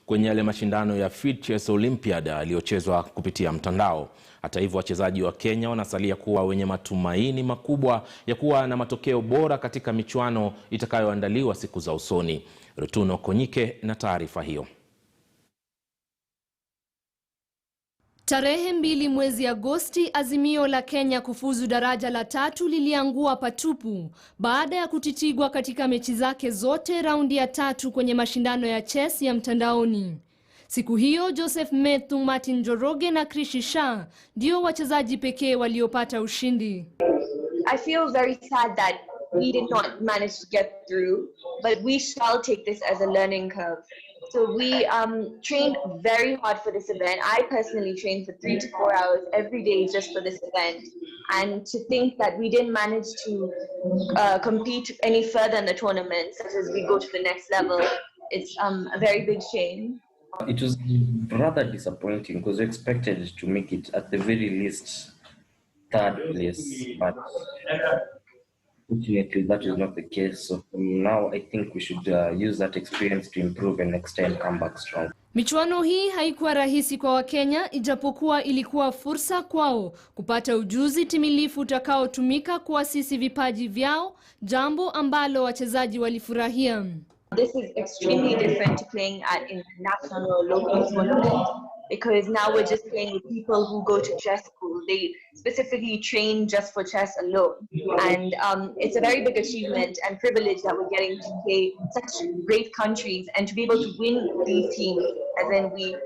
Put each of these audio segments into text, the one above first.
kwenye yale mashindano ya Fit Chess Olympiad yaliyochezwa kupitia mtandao. Hata hivyo, wachezaji wa Kenya wanasalia kuwa wenye matumaini makubwa ya kuwa na matokeo bora katika michuano itakayoandaliwa siku za usoni. Rutuno Konyike na taarifa hiyo. Tarehe 2 mwezi Agosti, azimio la Kenya kufuzu daraja la 3 liliangua patupu baada ya kutitigwa katika mechi zake zote raundi ya 3 kwenye mashindano ya chess ya mtandaoni. Siku hiyo Joseph Methu, Martin Njoroge na Krishi Shah ndio wachezaji pekee waliopata ushindi. I feel very sad that we did not manage to get through, but we shall take this as a learning curve. So we trained very hard for this event. I personally trained for 3 to 4 hours every day just for this event. And to think that we didn't manage to compete any further in the tournament, such as we go to the next level, it's a very big shame. It was rather disappointing because we expected to make it at the very least 3rd place, but fortunately that is not the case. So now I think we should use that experience to improve and next time come back strong. Michuano hii haikuwa rahisi kwa Wakenya, ijapokuwa ilikuwa fursa kwao kupata ujuzi timilifu utakaotumika kuasisi vipaji vyao, jambo ambalo wachezaji walifurahia. This is extremely different to playing at international or local tournament, because now we're just playing with people who go to chess school. They specifically train just for chess alone. And it's a very big achievement and privilege that we're getting to play such great countries and to be able to win these teams, as in we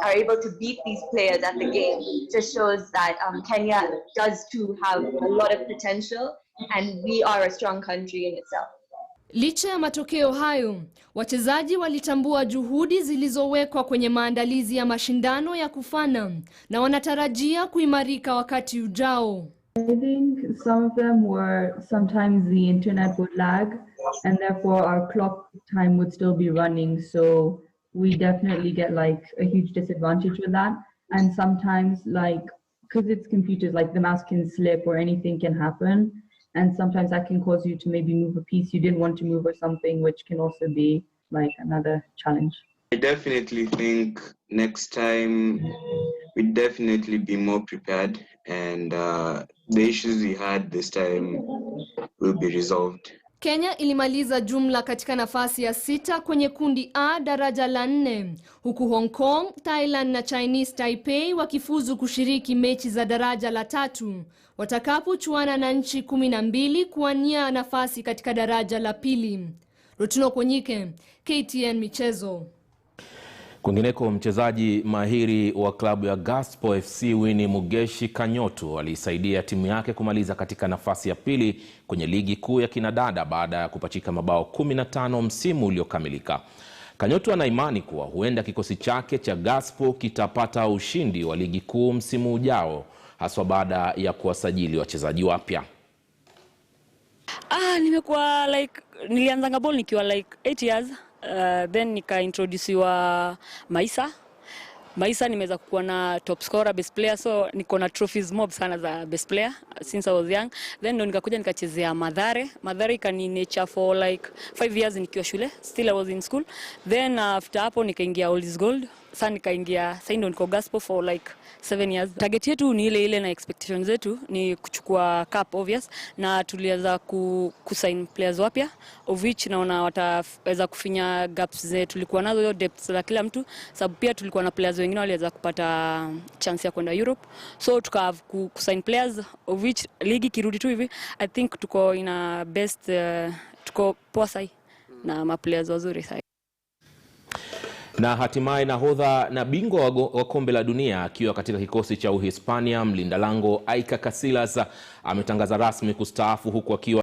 are able to beat these players at the game. Just shows that Kenya does too have a lot of potential, and we are a strong country in itself. Licha ya matokeo hayo, wachezaji walitambua juhudi zilizowekwa kwenye maandalizi ya mashindano ya kufana na wanatarajia kuimarika wakati ujao. I think some of them were sometimes the internet would lag and therefore our clock time would still be running, so we definitely get like a huge disadvantage with that. And sometimes, like, because it's computers, like the mouse can slip or anything can happen. And sometimes that can cause you to maybe move a piece you didn't want to move or something, which can also be like another challenge. I definitely think next time we'd definitely be more prepared, and the issues we had this time will be resolved. Kenya ilimaliza jumla katika nafasi ya 6 kwenye kundi A daraja la 4, huku Hong Kong, Thailand na Chinese Taipei wakifuzu kushiriki mechi za daraja la 3, watakapochuana na nchi 12 kuwania nafasi katika daraja la 2. Rutuno Konyike, KTN Michezo. Kwingineko, mchezaji mahiri wa klabu ya Gaspo FC Winnie Mugeshi Kanyotu alisaidia timu yake kumaliza katika nafasi ya 2 kwenye ligi kuu ya kinadada baada ya kupachika mabao 15 msimu uliokamilika. Kanyotu ana imani kuwa huenda kikosi chake cha Gaspo kitapata ushindi wa ligi kuu msimu ujao, haswa baada ya kuwasajili wachezaji wapya. Nimekuwa nilianza ngabol nikiwa 8 years. Then nikaintroduciwa Maisa nimeweza kuwa na top scorer, best player, so niko na trophies mob sana za best player since I was young. Then ndo nikakuja nikachezea Mathare ikani nature for 5 years nikiwa shule, still I was in school. Then after hapo nikaingia Oldies Gold, sasa ndo niko Gaspo for 7 years. Target yetu ni ile na expectations zetu ni kuchukua cup obvious, na tulianza kusign players wapya, of which naona wataweza kufinya gaps zetu tulikuwa nazo, hiyo depth za kila mtu, sababu pia tulikuwa na players wengine waliweza kupata chance ya kwenda Europe, so tuka kusign players, of which ligi kirudi tu hivi I think tuko ina best tuko poa sai na ma players wazuri sai. Na hatimaye nahodha na bingwa wa kombe la dunia akiwa katika kikosi cha Uhispania, mlinda lango Iker Casillas ametangaza rasmi kustaafu, huku akiwa